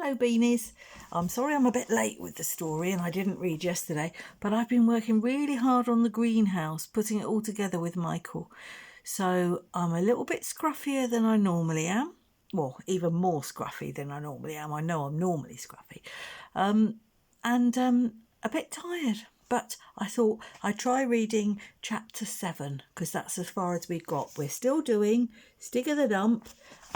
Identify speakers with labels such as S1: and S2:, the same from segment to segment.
S1: Hello beanies. I'm sorry I'm a bit late with the story and I didn't read yesterday, but I've been working really hard on the greenhouse, putting it all together with Michael. So I'm a little bit scruffier than I normally am. Well, even more scruffy than I normally am. I know I'm normally scruffy. And a bit tired. But I thought I'd try reading chapter 7 because that's as far as we got. We're still doing Stig of the Dump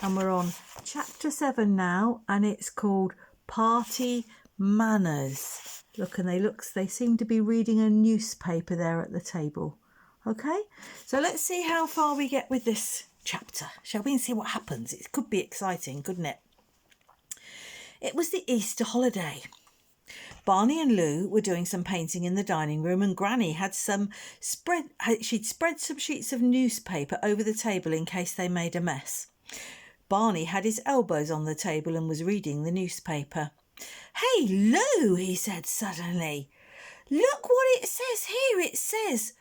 S1: and we're on chapter 7 now, and it's called Party Manners. Look, and they seem to be reading a newspaper there at the table. Okay, so let's see how far we get with this chapter, shall we, and see what happens. It could be exciting, couldn't it? It was the Easter holiday. Barney and Lou were doing some painting in the dining room, and Granny had she'd spread some sheets of newspaper over the table in case they made a mess. Barney had his elbows on the table and was reading the newspaper. "Hey, Lou," he said suddenly. "Look what it says here. It says,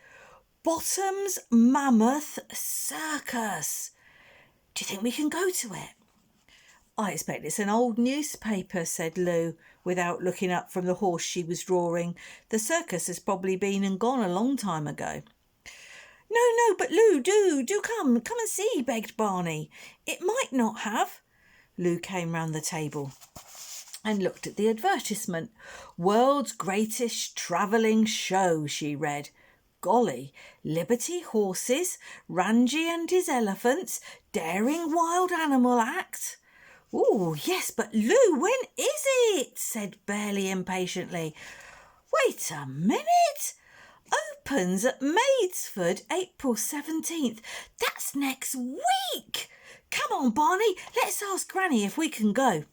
S1: Bottom's Mammoth Circus. Do you think we can go to it?" "I expect it's an old newspaper," said Lou, without looking up from the horse she was drawing. "The circus has probably been and gone a long time ago." No, but Lou, do come and see," begged Barney. "It might not have." Lou came round the table and looked at the advertisement. "World's Greatest Travelling Show," she read. Golly, Liberty Horses, Ranji and his Elephants, Daring Wild Animal Act. "Oh, yes, but Lou, when is it?" said Barely impatiently. "Wait a minute. Opens at Maidstford, April 17th. That's next week. Come on, Barney, let's ask Granny if we can go."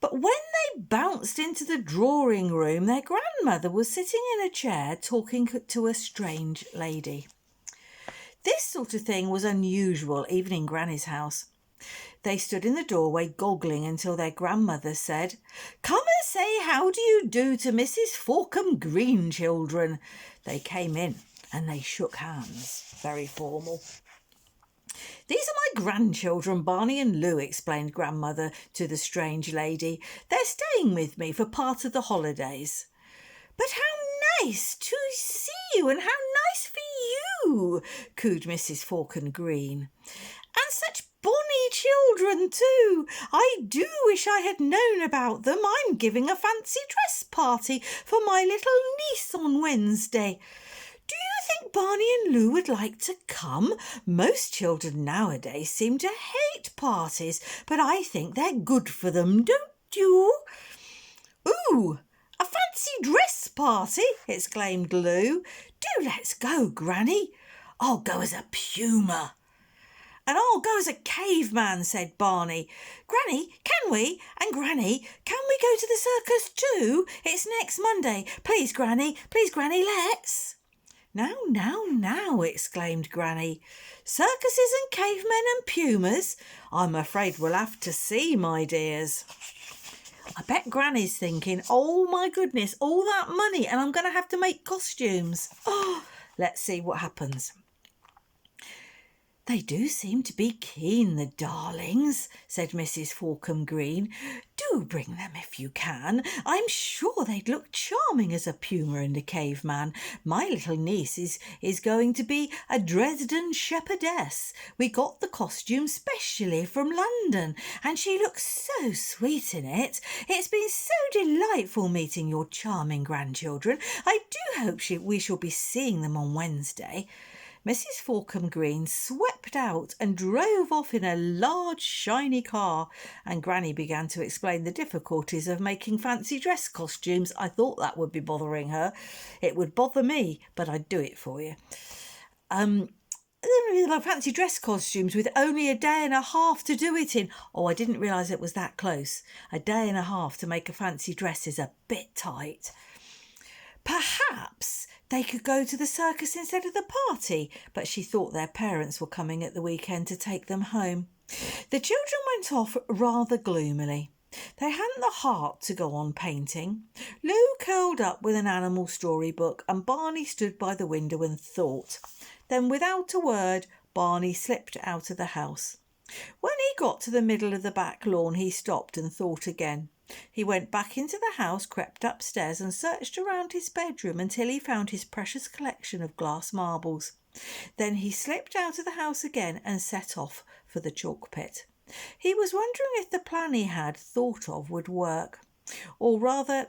S1: But when they bounced into the drawing room, their grandmother was sitting in a chair talking to a strange lady. This sort of thing was unusual, even in Granny's house. They stood in the doorway goggling until their grandmother said, "Come and say how do you do to Mrs. Forkham Green, children." They came in and they shook hands, very formal. "These are my grandchildren, Barney and Lou," explained Grandmother to the strange lady. "They're staying with me for part of the holidays." "But how nice to see you, and how nice for you," cooed Mrs. Forkham Green. "And such bonny children too. I do wish I had known about them. I'm giving a fancy dress party for my little niece on Wednesday. Do you think Barney and Lou would like to come? Most children nowadays seem to hate parties, but I think they're good for them, don't you?" "Ooh, a fancy dress party!" exclaimed Lou. "Do let's go, Granny." "I'll go as a puma." "And I'll go as a caveman," said Barney. "Granny, can we? And Granny, can we go to the circus too? It's next Monday. Please, Granny, let's." Now, exclaimed Granny. "Circuses and cavemen and pumas? I'm afraid we'll have to see, my dears." I bet Granny's thinking, "Oh my goodness, all that money and I'm going to have to make costumes." Oh, let's see what happens. "They do seem to be keen, the darlings," said Mrs. Forkham Green. "Do bring them if you can. I'm sure they'd look charming as a puma and a caveman. My little niece is going to be a Dresden shepherdess. We got the costume specially from London, and she looks so sweet in it. It's been so delightful meeting your charming grandchildren. I do hope we shall be seeing them on Wednesday." Mrs. Forkham Green swept out and drove off in a large shiny car, and Granny began to explain the difficulties of making fancy dress costumes. I thought that would be bothering her. It would bother me, but I'd do it for you. Fancy dress costumes with only a day and a half to do it in. Oh, I didn't realise it was that close. A day and a half to make a fancy dress is a bit tight. Perhaps they could go to the circus instead of the party, but she thought their parents were coming at the weekend to take them home. The children went off rather gloomily. They hadn't the heart to go on painting. Lou curled up with an animal storybook, and Barney stood by the window and thought. Then, without a word, Barney slipped out of the house. When he got to the middle of the back lawn, he stopped and thought again. He went back into the house, crept upstairs and searched around his bedroom until he found his precious collection of glass marbles. Then he slipped out of the house again and set off for the chalk pit. He was wondering if the plan he had thought of would work. Or rather,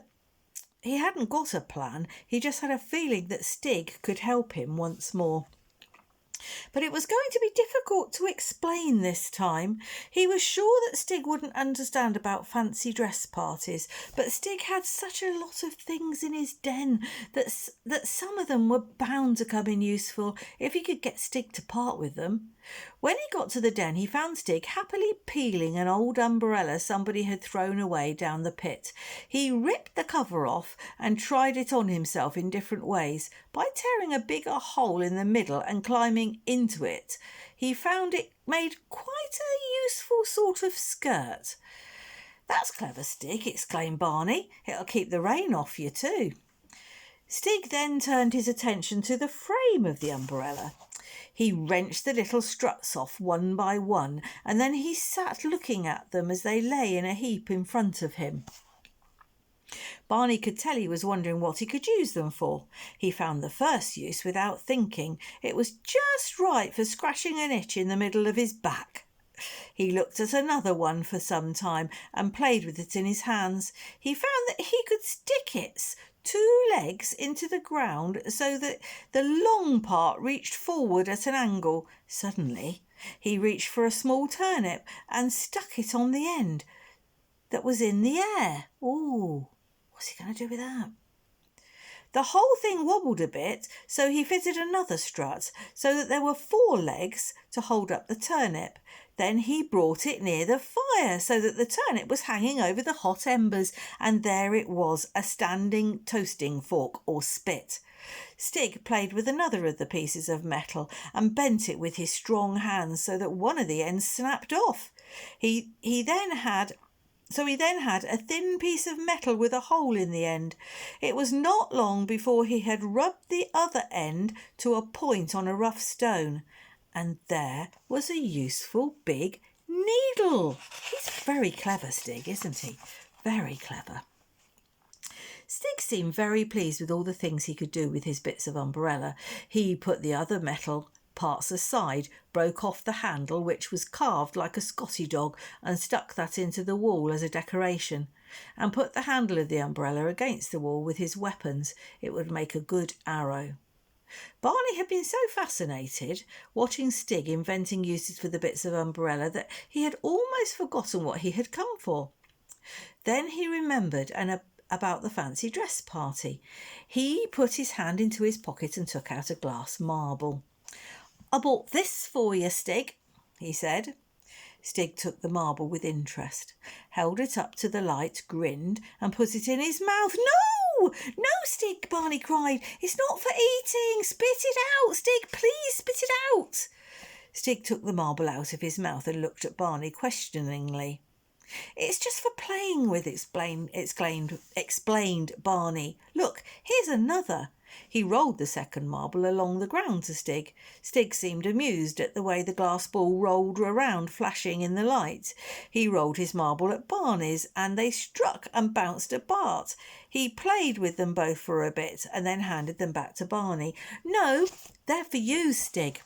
S1: he hadn't got a plan, he just had a feeling that Stig could help him once more. But it was going to be difficult to explain this time. He was sure that Stig wouldn't understand about fancy dress parties, but Stig had such a lot of things in his den that some of them were bound to come in useful if he could get Stig to part with them. When he got to the den, he found Stig happily peeling an old umbrella somebody had thrown away down the pit. He ripped the cover off and tried it on himself in different ways. By tearing a bigger hole in the middle and climbing into it, he found it made quite a useful sort of skirt. "That's clever, Stig," exclaimed Barney. "It'll keep the rain off you too." Stig then turned his attention to the frame of the umbrella. He wrenched the little struts off one by one, and then he sat looking at them as they lay in a heap in front of him. Barney could tell he was wondering what he could use them for. He found the first use without thinking. It was just right for scratching an itch in the middle of his back. He looked at another one for some time and played with it in his hands. He found that he could stick its 2 legs into the ground so that the long part reached forward at an angle. Suddenly he reached for a small turnip and stuck it on the end that was in the air. Ooh, what's he going to do with that? The whole thing wobbled a bit, so he fitted another strut so that there were 4 legs to hold up the turnip. Then he brought it near the fire so that the turnip was hanging over the hot embers, and there it was, a standing toasting fork or spit. Stig played with another of the pieces of metal and bent it with his strong hands so that one of the ends snapped off. He then had a thin piece of metal with a hole in the end. It was not long before he had rubbed the other end to a point on a rough stone, and there was a useful big needle. He's very clever, Stig, isn't he? Very clever. Stig seemed very pleased with all the things he could do with his bits of umbrella. He put the other metal parts aside, broke off the handle, which was carved like a Scotty dog, and stuck that into the wall as a decoration, and put the handle of the umbrella against the wall with his weapons. It would make a good arrow. Barney had been so fascinated watching Stig inventing uses for the bits of umbrella that he had almost forgotten what he had come for. Then he remembered about the fancy dress party. He put his hand into his pocket and took out a glass marble. "I bought this for you, Stig," he said. Stig took the marble with interest, held it up to the light, grinned and put it in his mouth. "No, no, Stig," Barney cried. "It's not for eating. Spit it out, Stig. Please spit it out." Stig took the marble out of his mouth and looked at Barney questioningly. "It's just for playing with," explained Barney. "Look, here's another." He rolled the second marble along the ground to Stig. Stig seemed amused at the way the glass ball rolled around, flashing in the light. He rolled his marble at Barney's, and they struck and bounced apart. He played with them both for a bit and then handed them back to Barney. "No, they're for you, Stig,"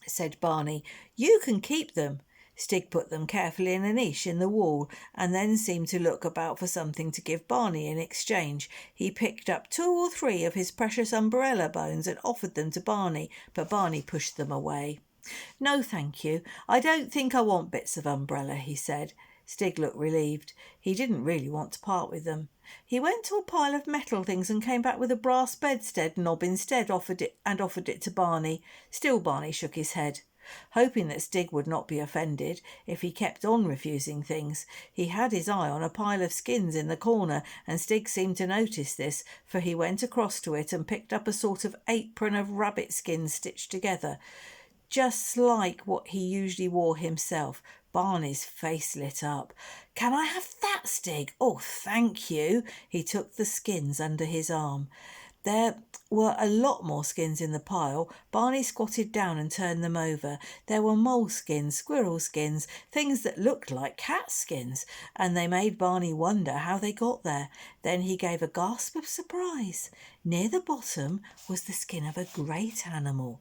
S1: said Barney. "You can keep them." Stig put them carefully in a niche in the wall and then seemed to look about for something to give Barney in exchange. He picked up 2 or 3 of his precious umbrella bones and offered them to Barney, but Barney pushed them away. "No, thank you. I don't think I want bits of umbrella," he said. Stig looked relieved. He didn't really want to part with them. He went to a pile of metal things and came back with a brass bedstead knob instead, offered it to Barney. Still Barney shook his head, hoping that Stig would not be offended if he kept on refusing things. He had his eye on a pile of skins in the corner, and Stig seemed to notice this, for he went across to it and picked up a sort of apron of rabbit skins stitched together, just like what he usually wore himself. Barney's face lit up. "Can I have that, Stig?" "Oh, thank you." He took the skins under his arm. There were a lot more skins in the pile. Barney squatted down and turned them over. There were mole skins, squirrel skins, things that looked like cat skins, and they made Barney wonder how they got there. Then he gave a gasp of surprise. Near the bottom was the skin of a great animal,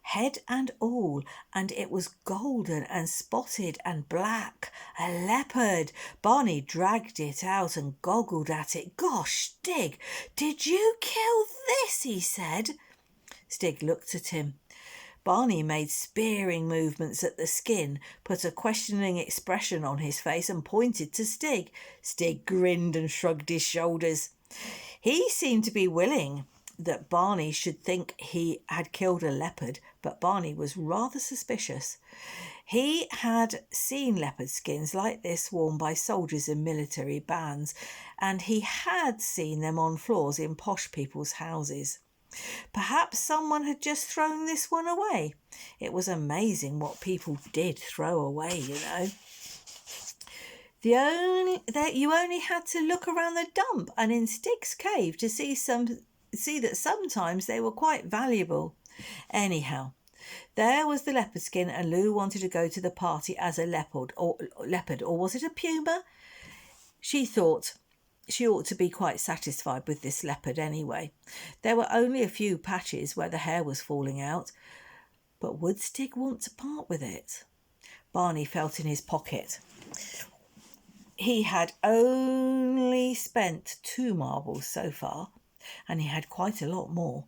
S1: head and all, and it was golden and spotted and black. A leopard. Barney dragged it out and goggled at it. "Gosh, Stig, did you kill this?" he said. Stig looked at him. Barney made spearing movements at the skin, put a questioning expression on his face and pointed to Stig. Stig grinned and shrugged his shoulders. He seemed to be willing that Barney should think he had killed a leopard, but Barney was rather suspicious. He had seen leopard skins like this worn by soldiers in military bands, and he had seen them on floors in posh people's houses. Perhaps someone had just thrown this one away. It was amazing what people did throw away, you know. You only had to look around the dump and in Stig's cave to see that sometimes they were quite valuable. Anyhow, there was the leopard skin, and Lou wanted to go to the party as a leopard, or was it a puma? She thought she ought to be quite satisfied with this leopard anyway. There were only a few patches where the hair was falling out, but would Stig want to part with it? Barney felt in his pocket. He had only spent 2 marbles so far, and he had quite a lot more.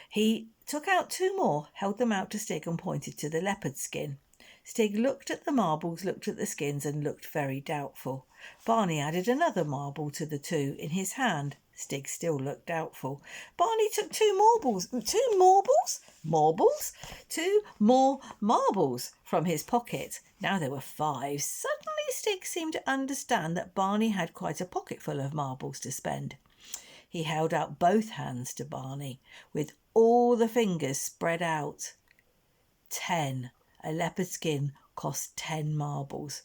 S1: He took out 2 more, held them out to Stig and pointed to the leopard skin. Stig looked at the marbles, looked at the skins and looked very doubtful. Barney added another marble to the 2 in his hand. Stig still looked doubtful. Barney took 2 marbles from his pocket. Now there were 5. Suddenly Stig seemed to understand that Barney had quite a pocketful of marbles to spend. He held out both hands to Barney, with all the fingers spread out. 10. A leopard skin cost 10 marbles,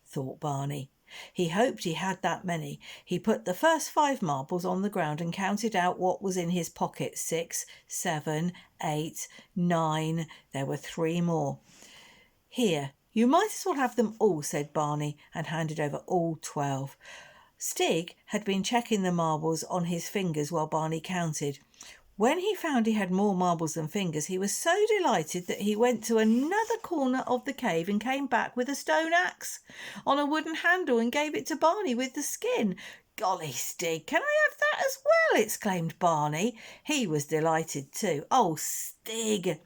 S1: thought Barney. He hoped he had that many. He put the first 5 marbles on the ground and counted out what was in his pocket. 6, 7, 8, 9. There were 3 more. "Here, you might as well have them all," said Barney, and handed over all 12. Stig had been checking the marbles on his fingers while Barney counted. When he found he had more marbles than fingers, he was so delighted that he went to another corner of the cave and came back with a stone axe on a wooden handle and gave it to Barney with the skin. "Golly, Stig, can I have that as well?" exclaimed Barney. He was delighted too. "Oh, Stig,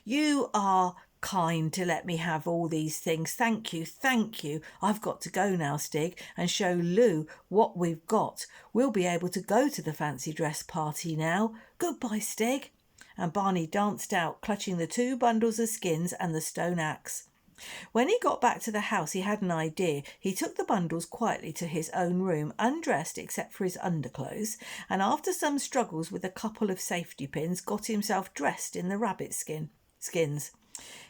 S1: you are kind to let me have all these things. Thank you. I've got to go now, Stig, and show Lou what we've got. We'll be able to go to the fancy dress party now. Goodbye, Stig." And Barney danced out, clutching the 2 bundles of skins and the stone axe. When he got back to the house, he had an idea. He took the bundles quietly to his own room, undressed except for his underclothes, and after some struggles with a couple of safety pins, got himself dressed in the rabbit skins.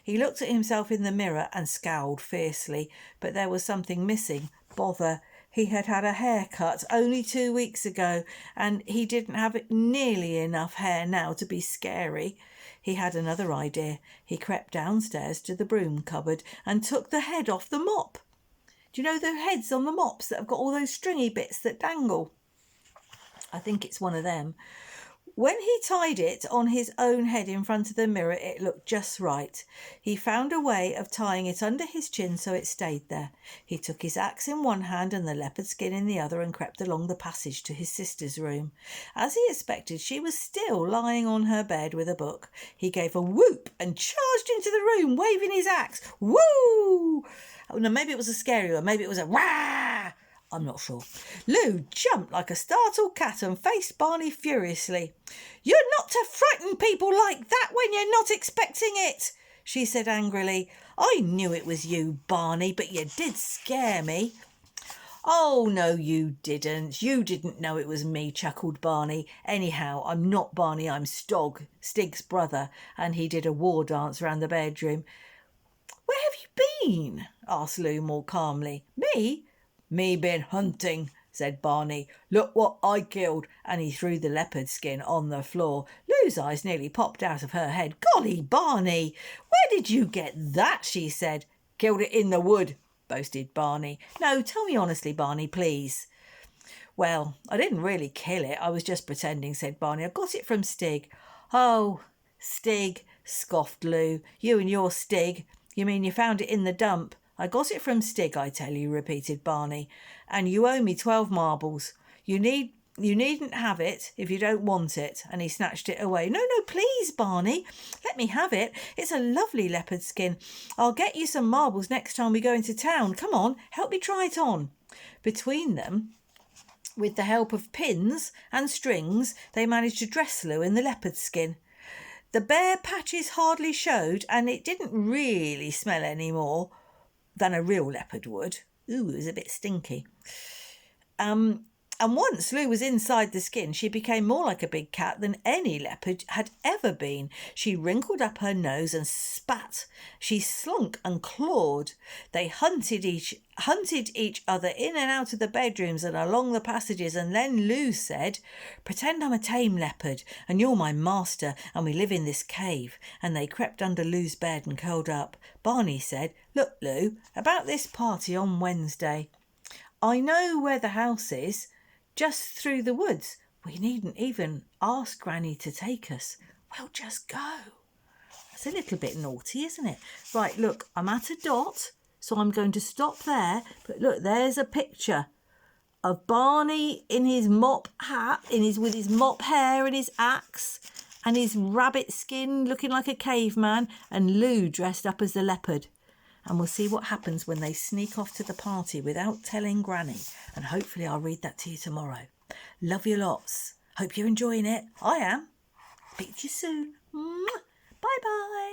S1: He looked at himself in the mirror and scowled fiercely, but there was something missing. Bother! He had had a haircut only 2 weeks ago, and he didn't have nearly enough hair now to be scary. He had another idea. He crept downstairs to the broom cupboard and took the head off the mop. Do you know the heads on the mops that have got all those stringy bits that dangle? I think it's one of them. When he tied it on his own head in front of the mirror, it looked just right. He found a way of tying it under his chin so it stayed there. He took his axe in one hand and the leopard skin in the other and crept along the passage to his sister's room. As he expected, she was still lying on her bed with a book. He gave a whoop and charged into the room, waving his axe. Woo! Oh, no, maybe it was a scary one. Maybe it was a wah! I'm not sure. Lou jumped like a startled cat and faced Barney furiously. "You're not to frighten people like that when you're not expecting it," she said angrily. "I knew it was you, Barney, but you did scare me." "Oh, no, you didn't. You didn't know it was me," chuckled Barney. "Anyhow, I'm not Barney, I'm Stig's brother," and he did a war dance round the bedroom. "Where have you been?" asked Lou more calmly. "Me? Me been hunting," said Barney. Look what I killed. And he threw the leopard skin on the floor. Lou's eyes nearly popped out of her head. Golly, Barney, where did you get that? She said. Killed it in the wood, boasted Barney. No, tell me honestly, Barney, please. Well, I didn't really kill it. I was just pretending, said Barney. I got it from Stig. Oh, Stig, scoffed Lou. You and your Stig. You mean you found it in the dump? I got it from Stig, I tell you, repeated Barney. And you owe me 12 marbles. You needn't have it if you don't want it. And he snatched it away. No, please, Barney. Let me have it. It's a lovely leopard skin. I'll get you some marbles next time we go into town. Come on, help me try it on. Between them, with the help of pins and strings, they managed to dress Lou in the leopard skin. The bare patches hardly showed, and it didn't really smell any more than a real leopard would. Ooh, it was a bit stinky. And once Lou was inside the skin, she became more like a big cat than any leopard had ever been. She wrinkled up her nose and spat. She slunk and clawed. They hunted each other in and out of the bedrooms and along the passages, and then Lou said, Pretend I'm a tame leopard, and you're my master, and we live in this cave. And they crept under Lou's bed and curled up. Barney said, Look, Lou, about this party on Wednesday. I know where the house is. Just through the woods. We needn't even ask Granny to take us. We'll just go. That's a little bit naughty, isn't it? Right, look, I'm at a dot, so I'm going to stop there. But look, there's a picture of Barney in his mop hat, with his mop hair and his axe and his rabbit skin looking like a caveman, and Lou dressed up as the leopard. And we'll see what happens when they sneak off to the party without telling Granny. And hopefully I'll read that to you tomorrow. Love you lots. Hope you're enjoying it. I am. Speak to you soon. Bye-bye.